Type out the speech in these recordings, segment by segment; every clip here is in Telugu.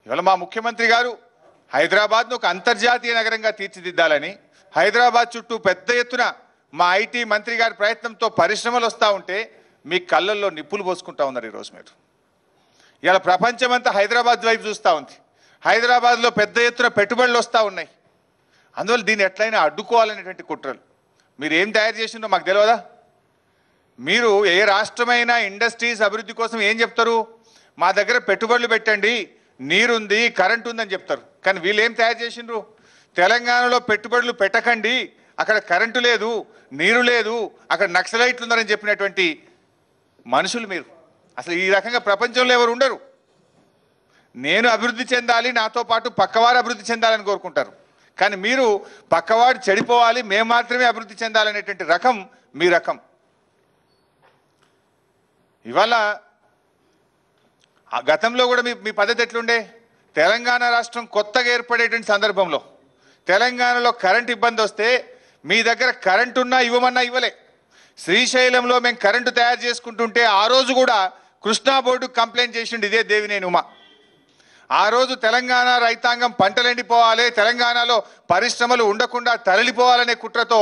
ఇవాళ మా ముఖ్యమంత్రి గారు హైదరాబాద్ను ఒక అంతర్జాతీయ నగరంగా తీర్చిదిద్దాలని, హైదరాబాద్ చుట్టూ పెద్ద ఎత్తున మా ఐటీ మంత్రి గారి ప్రయత్నంతో పరిశ్రమలు వస్తూ ఉంటే మీ కళ్ళల్లో నిప్పులు పోసుకుంటా ఉన్నారు ఈరోజు మీరు. ఇలా ప్రపంచమంతా హైదరాబాద్ వైపు చూస్తూ ఉంది. హైదరాబాద్లో పెద్ద ఎత్తున పెట్టుబడులు వస్తూ ఉన్నాయి. అందువల్ల దీన్ని ఎట్లయినా అడ్డుకోవాలనేటువంటి కుట్రలు. మీరు ఏం తయారు చేసిందో మాకు తెలియదా? మీరు ఏ రాష్ట్రమైనా ఇండస్ట్రీస్ అభివృద్ధి కోసం ఏం చెప్తారు? మా దగ్గర పెట్టుబడులు పెట్టండి, నీరుంది, కరెంటు ఉందని చెప్తారు. కానీ వీళ్ళు ఏం తయారు చేసిండ్రు? తెలంగాణలో పెట్టుబడులు పెట్టకండి, అక్కడ కరెంటు లేదు, నీరు లేదు, అక్కడ నక్సలైట్లు ఉన్నారని చెప్పినటువంటి మనుషులు మీరు. అసలు ఈ రకంగా ప్రపంచంలో ఎవరు ఉండరు. నేను అభివృద్ధి చెందాలి, నాతో పాటు పక్కవారు అభివృద్ధి చెందాలని కోరుకుంటారు. కానీ మీరు పక్కవాడు చెడిపోవాలి, మేము మాత్రమే అభివృద్ధి చెందాలనేటువంటి రకం మీ రకం. ఇవాళ ఆ గతంలో కూడా మీ పద్ధతి ఎట్లుండే? తెలంగాణ రాష్ట్రం కొత్తగా ఏర్పడేటువంటి సందర్భంలో తెలంగాణలో కరెంట్ ఇబ్బంది వస్తే మీ దగ్గర కరెంటు ఉన్నా ఇవ్వమన్నా ఇవ్వలే. శ్రీశైలంలో మేము కరెంటు తయారు చేసుకుంటుంటే ఆ రోజు కూడా కృష్ణా బోర్డుకు కంప్లైంట్ చేసిండు ఇదే దేవినేని ఉమా. ఆ రోజు తెలంగాణ రైతాంగం పంటలు ఎండిపోవాలి, తెలంగాణలో పరిశ్రమలు ఉండకుండా తరలిపోవాలనే కుట్రతో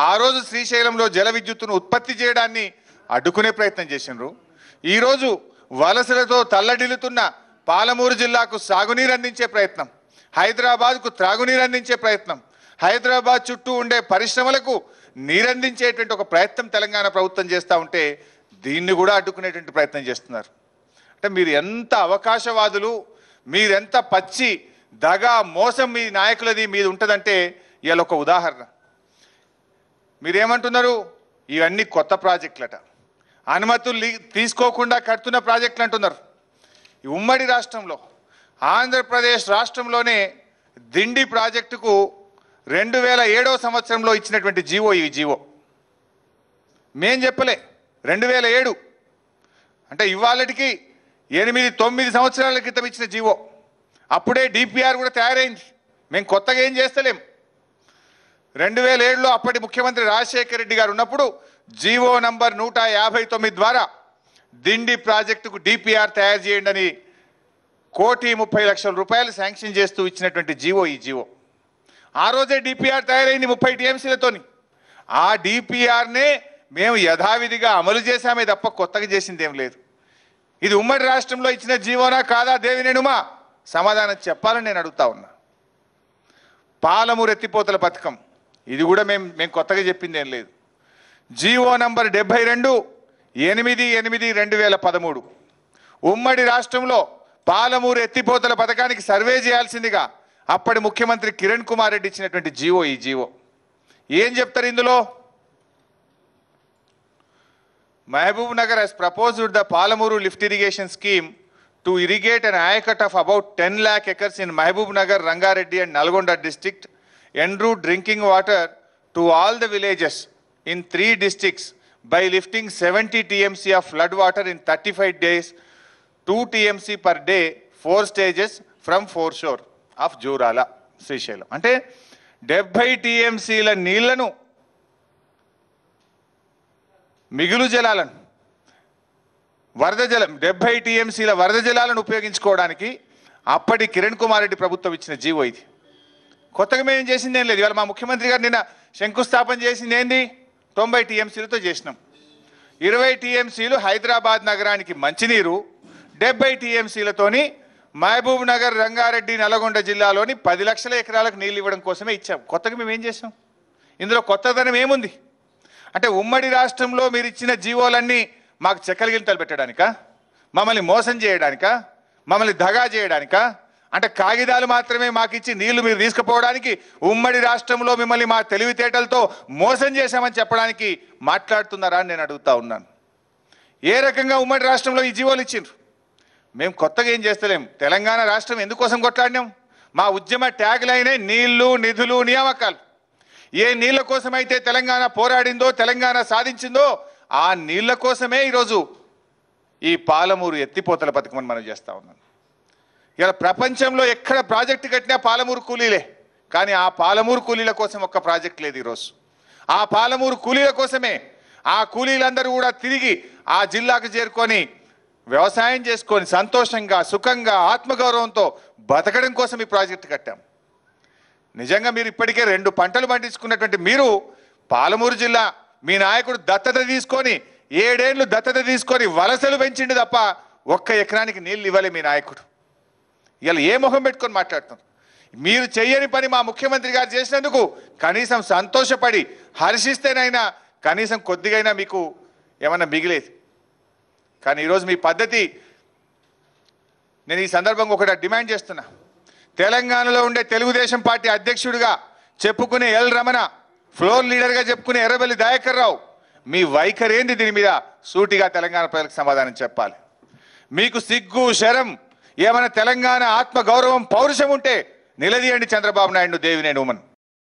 ఆ రోజు శ్రీశైలంలో జల విద్యుత్తును ఉత్పత్తి చేయడాన్ని అడ్డుకునే ప్రయత్నం చేసిండ్రు. ఈరోజు వలసలతో తల్లడిల్లుతున్న పాలమూరు జిల్లాకు సాగునీరు అందించే ప్రయత్నం, హైదరాబాద్కు త్రాగునీరు అందించే ప్రయత్నం, హైదరాబాద్ చుట్టూ ఉండే పరిశ్రమలకు నీరందించేటువంటి ఒక ప్రయత్నం తెలంగాణ ప్రభుత్వం చేస్తూ ఉంటే దీన్ని కూడా అడ్డుకునేటువంటి ప్రయత్నం చేస్తున్నారు. అంటే మీరు ఎంత అవకాశవాదులు, మీరెంత పచ్చి దగా మోసం మీ నాయకులది మీద ఉంటుందంటే ఇవాళ ఒక ఉదాహరణ. మీరేమంటున్నారు? ఇవన్నీ కొత్త ప్రాజెక్టులట, అనుమతులు తీసుకోకుండా కడుతున్న ప్రాజెక్టులు అంటున్నారు. ఈ ఉమ్మడి రాష్ట్రంలో ఆంధ్రప్రదేశ్ రాష్ట్రంలోనే దిండి ప్రాజెక్టుకు 2007వ సంవత్సరంలో ఇచ్చినటువంటి జీవో ఈ జీవో. మేం చెప్పలే, 2007 అంటే ఇవాళటికి 8-9 సంవత్సరాల క్రితం ఇచ్చిన జీవో. అప్పుడే డిపిఆర్ కూడా తయారైంది. మేము కొత్తగా ఏం చేస్తలేం. 2007లో అప్పటి ముఖ్యమంత్రి రాజశేఖర రెడ్డి గారు ఉన్నప్పుడు జీవో నంబర్ 159 ద్వారా దిండి ప్రాజెక్టుకు డిపిఆర్ తయారు చేయండి అని 1,30,00,000 రూపాయలు శాంక్షన్ చేస్తూ ఇచ్చినటువంటి జీవో ఈ జీవో. ఆ రోజే డిపిఆర్ తయారైంది 30 టీఎంసీలతోని. ఆ డిపిఆర్నే మేము యథావిధిగా అమలు చేశామే తప్ప కొత్తగా చేసింది ఏం లేదు. ఇది ఉమ్మడి రాష్ట్రంలో ఇచ్చిన జీవోనా కాదా దేవినేనుమా? సమాధానం చెప్పాలని నేను అడుగుతా ఉన్నా. పాలమూరు ఎత్తిపోతల పథకం, ఇది కూడా మేము కొత్తగా చెప్పింది ఏం లేదు. జీవో నంబర్ 72/8/2013 ఉమ్మడి రాష్ట్రంలో పాలమూరు ఎత్తిపోతల పథకానికి సర్వే చేయాల్సిందిగా అప్పటి ముఖ్యమంత్రి కిరణ్ కుమార్ రెడ్డి ఇచ్చినటువంటి జీవో ఈ జీవో. ఏం చెప్తారు ఇందులో? Mahbub Nagar has proposed the Palamuru lift irrigation scheme to irrigate an ayacut of about 10 lakh acres in Mahbub Nagar, Rangareddy and Nalgonda district, en route drinking water to all the villages in 3 districts by lifting 70 TMC of flood water in 35 days, 2 TMC per day, 4 stages from foreshore of Jorala, Seychelles. అంటే 70 TMCల నీళ్లను, మిగులు జలాలను, వరద జలం 70 TMCల వరద జలాలను ఉపయోగించుకోవడానికి అప్పటి కిరణ్ కుమార్ రెడ్డి ప్రభుత్వం ఇచ్చిన జీవో ఇది. కొత్తగా మేము చేసింది ఏం లేదు. ఇవాళ మా ముఖ్యమంత్రి గారు నిన్న శంకుస్థాపన చేసింది ఏంది? 90 TMCలతో చేసినాం. 20 TMCలు హైదరాబాద్ నగరానికి మంచినీరు, 70 TMCలతోని మహబూబ్ నగర్, రంగారెడ్డి, నల్గొండ జిల్లాలోని 10 లక్షల ఎకరాలకు నీళ్ళు ఇవ్వడం కోసమే ఇచ్చాం. కొత్తగా మేము ఏం చేసాం? ఇందులో కొత్తదనం ఏముంది? అంటే ఉమ్మడి రాష్ట్రంలో మీరు ఇచ్చిన జీవోలన్నీ మాకు చెక్కలిగిలితలు పెట్టడానికా? మమ్మల్ని మోసం చేయడానికా? మమ్మల్ని దగా చేయడానికా? అంటే కాగితాలు మాత్రమే మాకు ఇచ్చి నీళ్లు మీరు తీసుకుపోవడానికి ఉమ్మడి రాష్ట్రంలో మిమ్మల్ని మా తెలివితేటలతో మోసం చేశామని చెప్పడానికి మాట్లాడుతున్నారా అని నేను అడుగుతా ఉన్నాను. ఏ రకంగా ఉమ్మడి రాష్ట్రంలో ఈ జీవోలు ఇచ్చిండ్రు? మేము కొత్తగా ఏం చేస్తలేం. తెలంగాణ రాష్ట్రం ఎందుకోసం కొట్లాడినాం? మా ఉద్యమ ట్యాగ్ లైనే నీళ్లు, నిధులు, నియామకాలు. ఏ నీళ్ల కోసమైతే తెలంగాణ పోరాడిందో, తెలంగాణ సాధించిందో ఆ నీళ్ల కోసమే ఈరోజు ఈ పాలమూరు ఎత్తిపోతల పథకం మనం చేస్తూ ఉన్నాం. ఇలా ప్రపంచంలో ఎక్కడ ప్రాజెక్టు కట్టినా పాలమూరు కూలీలే. కానీ ఆ పాలమూరు కూలీల కోసం ఒక్క ప్రాజెక్ట్ లేదు ఈరోజు. ఆ పాలమూరు కూలీల కోసమే ఆ కూలీలందరూ కూడా తిరిగి ఆ జిల్లాకు చేరుకొని వ్యవసాయం చేసుకొని సంతోషంగా సుఖంగా ఆత్మగౌరవంతో బతకడం కోసం ఈ ప్రాజెక్టు కట్టాం. నిజంగా మీరు ఇప్పటికే 2 పంటలు పండించుకున్నటువంటి మీరు పాలమూరు జిల్లా మీ నాయకుడు దత్తత తీసుకొని 7 ఏళ్ళు దత్తత తీసుకొని వలసలు పెంచిండు తప్ప 1 ఎకరానికి నీళ్ళు ఇవ్వలే మీ నాయకుడు. ఇలా ఏ మొహం పెట్టుకొని మాట్లాడుతున్నారు? మీరు చెయ్యని పని మా ముఖ్యమంత్రి గారు చేసినందుకు కనీసం సంతోషపడి హర్షిస్తేనైనా కనీసం కొద్దిగైనా మీకు ఏమన్నా మిగిలేదు. కానీ ఈరోజు మీ పద్ధతి, నేను ఈ సందర్భంగా ఒకటి డిమాండ్ చేస్తున్నా. తెలంగాణలో ఉండే తెలుగుదేశం పార్టీ అధ్యక్షుడిగా చెప్పుకునే ఎల్ రమణ, ఫ్లోర్ లీడర్గా చెప్పుకునే ఎర్రబెల్లి దయాకర్ రావు, మీ వైఖరి ఏంది? దీని మీద సూటిగా తెలంగాణ ప్రజలకు సమాధానం చెప్పాలి. మీకు సిగ్గు శరం ఏమైనా తెలంగాణ ఆత్మ గౌరవం పౌరుషం ఉంటే నిలదీయండి చంద్రబాబు నాయుడు, దేవినేని ఉమన్.